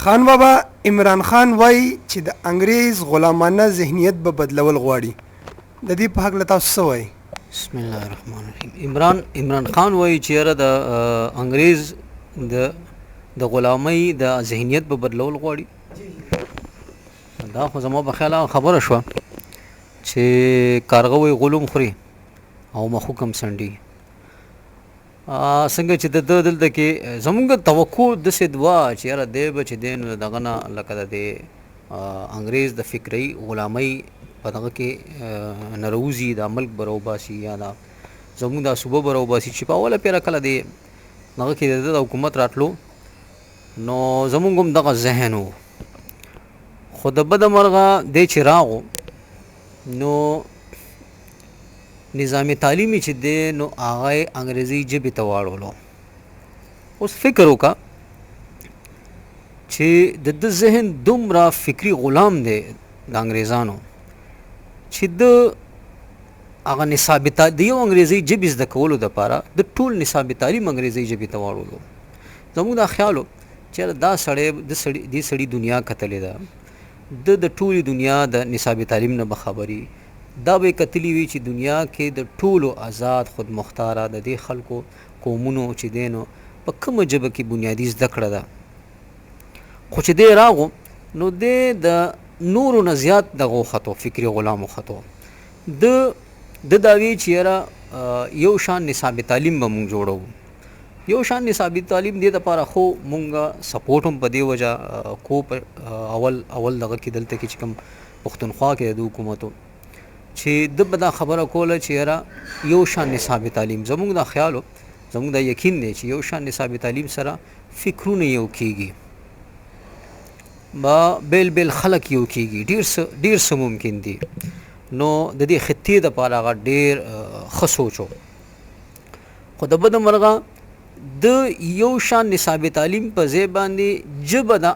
خان بابا عمران خان وای چې د انګریز غلامانه ذهنیت به بدلول غواړي، د دې په حق تاسو څه وایي؟ بسم الله الرحمن الرحیم. عمران خان وایي چې یاره د انګریز د غلامۍ د ذهنیت به بدلول غواړي. دا خو زما په خیال خبره شوه چې کارغه وایي غلوم خوري او مخوکم سنډي. څنګه چې د دلته کې زمونږ توقع داسې دوه چې یاره دی به چې دی نو دغه نه لکه د انګریز د فکري غلامۍ په دغه کې نروزي دا ملک به راوباسي یا دا زمونږ دا صوبه به راوباسي چې په اوله پیره کله دی دغه کې د حکومت راتلو نو زمونږ هم دغه ذهن و. خو د بده مرغه دی چې راغو نو نظام تعلیمی چې دی نو هغه انګریزي ژبې ته واړولو. اوس فکر وکړه چې د ذهن دومره فکري غلام دی د انګریزانو چې د هغه نصاب د یو انګریزي ژبې زده کولو دپاره د ټول نصاب تعلیم انګریزي ژبې ته واړولو. زموږ دا خیال و چې دا دې سړي دنیا کتلې ده، د ټولې دنیا د نصاب تعلیم نه به خبري دا به کتلی وي چې دنیا کې د ټولو آزاد خود مختاره د دې خلکو قومونو چې دی نو په کومه ژبه کې بنیادي زده کړه ده. خو چې دی راغو نو دی د نورو نه زیات دغه خطو فکري غلام خطو د داوی چې یاره یو شان نصاب تعلیم به مونږ جوړو، یو شان نصاب تعلیم دې دپاره خو مونږ سپورټ هم په دې وجه کو اول دغه کې دلته کې چې کوم پښتونخوا کې د حکومتو چې د به دا خبره کوله چې یاره یو شان نصاب تعلیم زمونږ دا خیالو زمونږ دا یقین دی چې یو شان نصاب تعلیم سره فکرونه یو کېږي، با بیل خلق یو کېږي، ډېر څه ممکن دي. نو د دې خطې دپاره هغه ډېر ښه سوچ و. خو د بده مرغه د یو شان نصاب تعلیم په ځای باندې ژبه د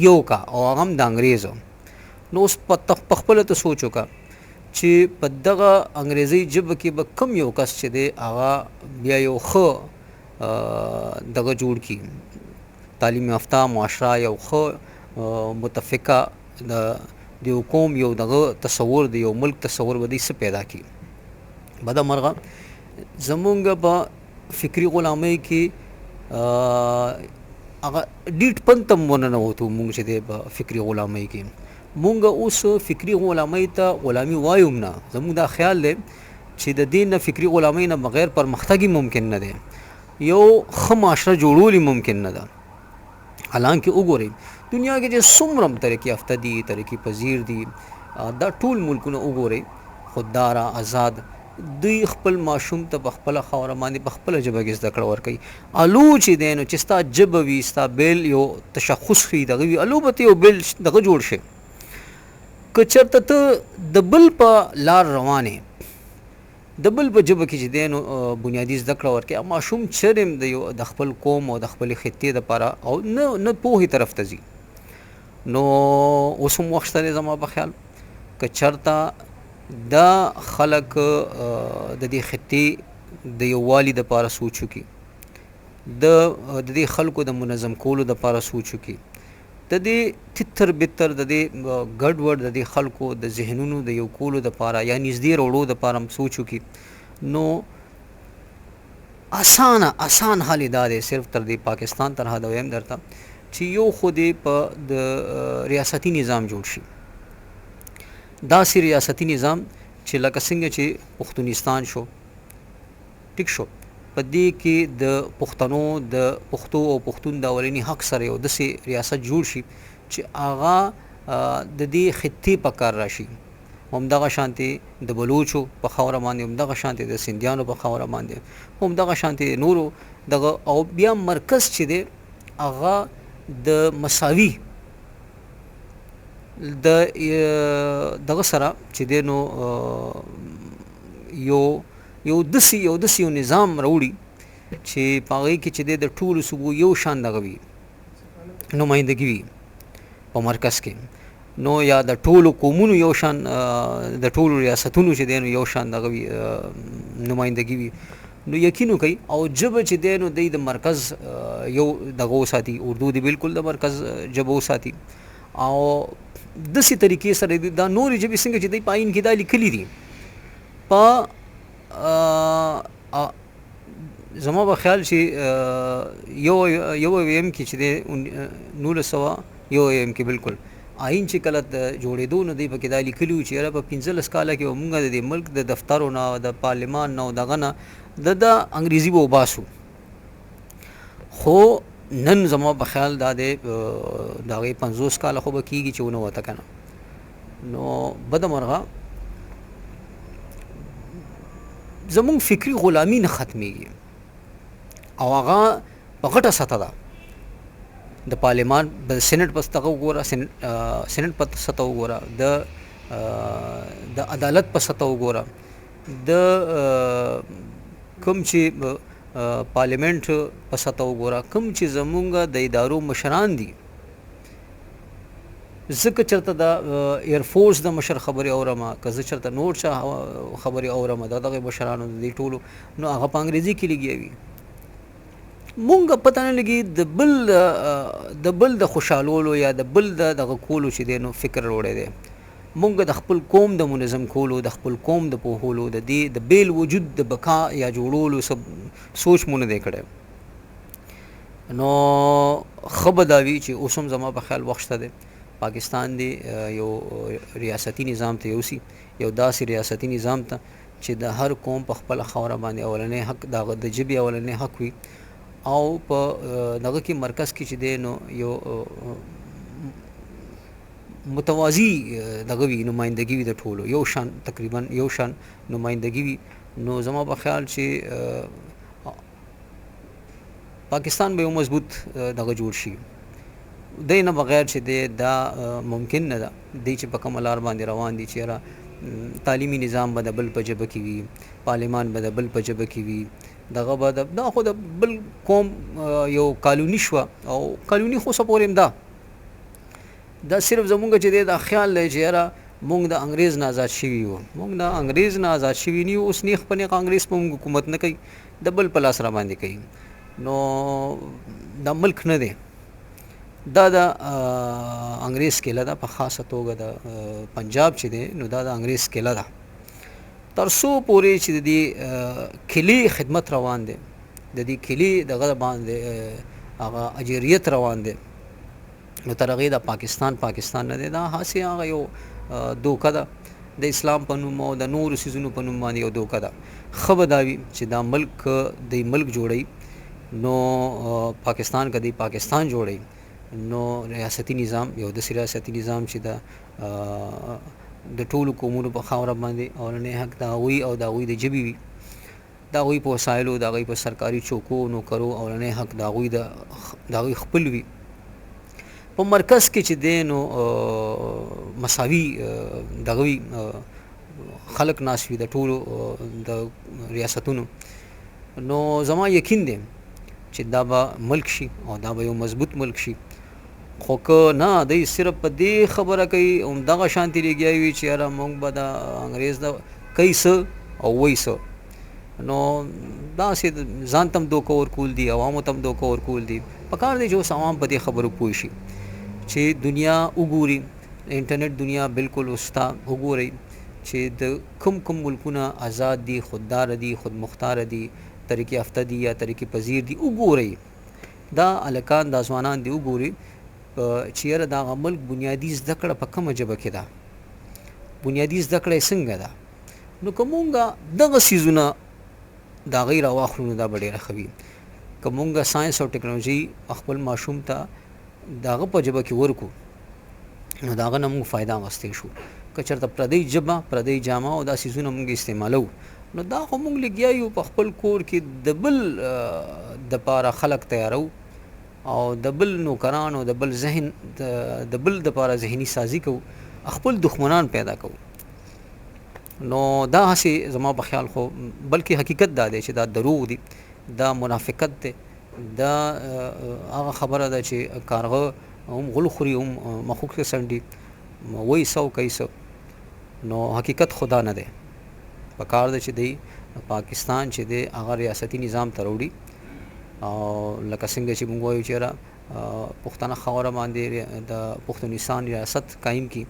یو کا او هغه هم د انګریزو. نو اوس په خپله ته سوچ وکړه چې په دغه انګریزي ژبه کې به کم یو کس چې دی هغه بیا یو ښه دغه جوړ کړي تعلیم یافته معاشره، یو ښه متفقه د یو قوم یو دغه تصور د یو ملک تصور به دی څه پیدا کړي. بده مرغه زمونږ په فکري غلامۍ کې هغه ډیټ پنتم وننوتو مونږ چې دی په فکري غلامۍ کې مونږ اوس فکري غلامۍ ته غلامي وایو نه. زموږ دا خیال دی چې د دې نه فکري غلامۍ نه بغیر پرمختګ ممکن نه دی، یو ښه معاشره جوړول ممکن نه ده. حالانکه وګورئ دنیا کې چې څومره ترقي یافته دي، ترقي پذیر دي، دا ټول ملکونه وګورئ خودداره آزاد دوی خپل ماشوم ته په خپله خاوره باندې په خپله ژبه کې زده کړه ورکوي. الو چې دی نو چې ستا ژبه وي، ستا بیل یو تشخص وي، دغه وي الو به ته یو بیل دغه جوړ شي. که چېرته ته د بل په لار روانې د بل په ژبه کې چې دی نو بنیادي زده کړه ورکوي، ماشوم چېرې د خپل قوم او د خپلې خطې دپاره او نه پوهې طرف ته ځي. نو اوس هم وخت شته دی زما په خیال که چېرته دا خلک د دې خطې د یووالي دپاره سوچ وکړي، د دې خلکو د منظم کولو دپاره سوچ وکړي، د دې تتر بتر د دې ګډ وډ د دې خلکو د ذهنونو د یو کولو دپاره یا نږدې راوړو دپاره هم سوچ وکړي، نو آسان حال دا دی. صرف تر دې پاکستان تر حده ویم درته چې یو خو دې په د ریاستي نظام جوړ شي، داسې ریاستي نظام چې لکه څنګه چې پښتونستان شو ټیک شو، په دې کې د پښتنو د پښتو او پښتون د اولني حق سره یو داسې ریاست جوړ شي چې هغه د دې خطې په کار راشي. همدغه شانتې د بلوچو په خاوره باندې، همدغه شانتې د سندیانو په خاوره باندې، همدغه شانتې نورو دغه او بیا مرکز چې دی هغه د مساوي دغه سره چې دی نو یو داسې نظام راوړي چې په هغې کې چې دی د ټولو صوبو یو شان دغه وي نمایندګي وي په مرکز کې، نو یا د ټولو قومونو یو شان د ټولو ریاستونو چې دی نو یو شان دغه وي نمایندګي وي. نو یقین وکړئ او ژبه چې دی نو دی د مرکز یو دغه وساتي، اردو دی بالکل د مرکز ژبه وساتي او داسې طریقې سره دا نورې ژبې څنګه چې دی په آیین کې دا لیکلي دي په زما به خیال چې یو ویم کې چې دی 1901 کې بالکل آیین چې کله جوړېدو نو دی پکې دا لیکلي وو چې یاره په 15 کاله کې به مونږ د دې ملک د دفترو نه د پارلمان نه او دغه نه د انګریزي به وباسو. خو نن زما په خیال دا د هغې 50 کاله خو به کېږي چې ونه وته که نه. نو بدمرغه زمونږ فکري غلامي نه ختمېږي او هغه په غټه سطح ده. د پارلمان د سینټ په سطح وګوره، سینټ په سطح وګوره، د عدالت په سطح وګوره، د کوم چې پارلیمنت په سطح وګوره، کوم چې زمونږ د ادارو مشران دي. ځکه چېرته د ایرفورس د مشر خبرې اورم، که زه چېرته نور چا خبرې اورم د دغه مشرانو د دې ټولو، نو هغه په انګریزي کې لګیا وي. مونږ پته نه لګي د بل د خوشحالولو یا د بل دغه کولو چې دی نو فکر وړی دی. مونږ د خپل قوم د منظم کولو، د خپل قوم د پوهولو، د دې د بیل وجود د بقا یا جوړولو سوچ مو نه دی کړی. نو ښه به دا وي چې اوس هم زما په خیال وخت شته دی پاکستان دی یو ریاستي نظام ته یوسي، یو داسې ریاستي نظام ته چې د هر قوم په خپله خاوره باندې اولنی حق د ژبې اولنی حق وي او په دغه کې مرکز کې چې دی نو یو متوازی دغه وي، نمایندګي وي د ټولو، یو شان تقریبا یو شان نمایندګي وي. نو زما په خیال چې پاکستان به یو مضبوط دغه جوړ شي. دی نه بغیر چې دی دا ممکن نه ده. دی چې په کومه لار باندې روان دي چې یاره تعلیمي نظام به د بل په ژبه کې وي، پارلمان به د بل په ژبه کې وي، دغه به دا خو د بل قوم یو قانوني شوه او قانوني خو څه پورې هم ده. دا صرف زمونږ چې دی دا خیال دی چې یاره مونږ د انګریز نه آزاد شوي یو، مونږ د انګریز نه آزاد شوي نه یو. اوس نیغ په نیغ انګریز په مونږ حکومت نه کوي، د بل په لاس را باندې کوي. نو دا ملک نه دی، دا د انګریز کیله ده. په خاصه توګه د پنجاب چې دی نو دا د انګریز کیله ده. تر څو پورې چې د دې کلي خدمت روان دی، د دې کلي دغه باندې هغه اجریت روان دی، نو تر هغې د پاکستان نه دی. دا هسې هغه یو دوکه ده د اسلام په نوم او د نورو څیزونو په نوم باندې یو دوکه ده. ښه به دا وي چې دا ملک جوړوي نو پاکستان که دی پاکستان جوړوي نو ریاستي نظام یو داسې ریاستي نظام چې د ټولو قومونو په خاوره باندې اولنی حق د هغوی او د هغوی د ژبې وي، د هغوی په وسایلو، د هغوی په سرکاري چوکو نوکرو اولنی حق د هغوی خپل وي. په مرکز کې چې دی نو مساوي دغه وي، خلک ناست وي د ټولو د ریاستونو. نو زما یقین دی چې دا به ملک شي او دا به یو مضبوط ملک شي. خو که نه دی صرف په دې خبره کوي همدغه شانتې لګیا وي چې یاره مونږ به د انګریز د کوي څه او وایي څه، نو داسې ځان ته هم دوکه ورکول دي، عوامو ته هم دوکه ورکول دي. پکار دی چې اوس عوام په دې خبرو پوه شي چې دنیا وګوري، انټرنیټ دنیا بالکل اوس ته وګورئ چې د کوم ملکونه آزاد دي، خوددار دي، خودمختار دي، ترقي یافته دي یا ترقي پذیر دي. وګورئ دا هلکان دا ځوانان دي، وګورئ چې یاره د هغه ملک بنیادي زده کړه په کومه ژبه کې ده، بنیادي زده کړه یې څنګه ده. نو که مونږ دغه څیزونه د هغوی راواخلو نو دا به ډېره ښه وي. که مونږ ساینس او ټکنالوژي خپل ماشوم ته د هغه په ژبه کې ورکو نو د هغه نه مونږ فایده اخیستی شو. که چېرته پردۍ ژبه، پردۍ جامه او دا څیزونه مونږ استعمالو نو دا خو مونږ لګیا یو په خپل کور کې د بل دپاره خلک تیارو او د بل نوکران او د بل ذهن د بل دپاره ذهني سازي کوو، خپل دښمنان پیدا کوو. نو دا هسې زما په خیال خو بلکې حقیقت دا دی چې دا دروغ دي، دا منافقت دی، دا هغه خبره ده چې کارغه هم غل خوري هم مخوک ته سنډي، وایي څه او کوي څه. نو حقیقت خدا نه دی. په کار ده چې دی پاکستان چې دی هغه ریاستي نظام ته راوړي او لکه څنګه چې موږ وایو چې یاره پښتنه خاوره باندې د پښتونستان ریاست قایم کړي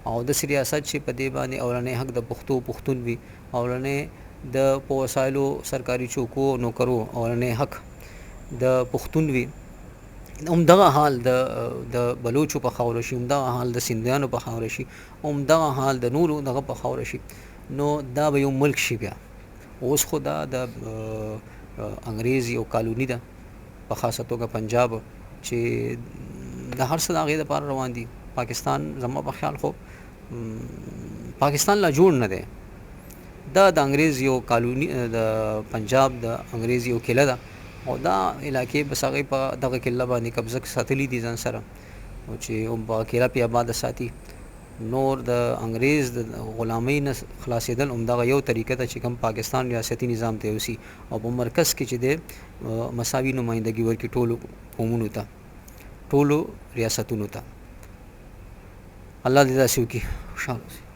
او داسې ریاست چې په دې باندې اولنی حق د پښتون وي، اولنی د په وسایلو سرکاري چوکو نوکرو اولنی حق د پښتون وي. همدغه حال د بلوچو په خاوره شي، همدغه حال د سیندیانو په خاوره شي، همدغه حال د نورو دغه په خاوره شي، نو دا به یو ملک شي. بیا اوس خو دا د انګریز یو کالوني ده په خاصه توګه پنجاب چې د هر څه د هغې دپاره روان دي. پاکستان زما په خیال خو پاکستان لا جوړ نه دی، دا د انګریز یو کالوني د پنجاب د انګریز یو کله ده او دا علاقې بس هغې په دغه کله باندې قبضه ساتلي دي ځان سره او چې په کله پې آباده ساتي. نور د انګریز د غلامۍ نه خلاصېدل همدغه یو طریقه ده چې کوم پاکستان ریاستي نظام ته یوسي او په مرکز کې چې دی مساوي نمایندګي ورکړي ټولو قومونو ته، ټولو ریاستونو ته. الله دې داسې وکړي. خوشحاله اوسئ.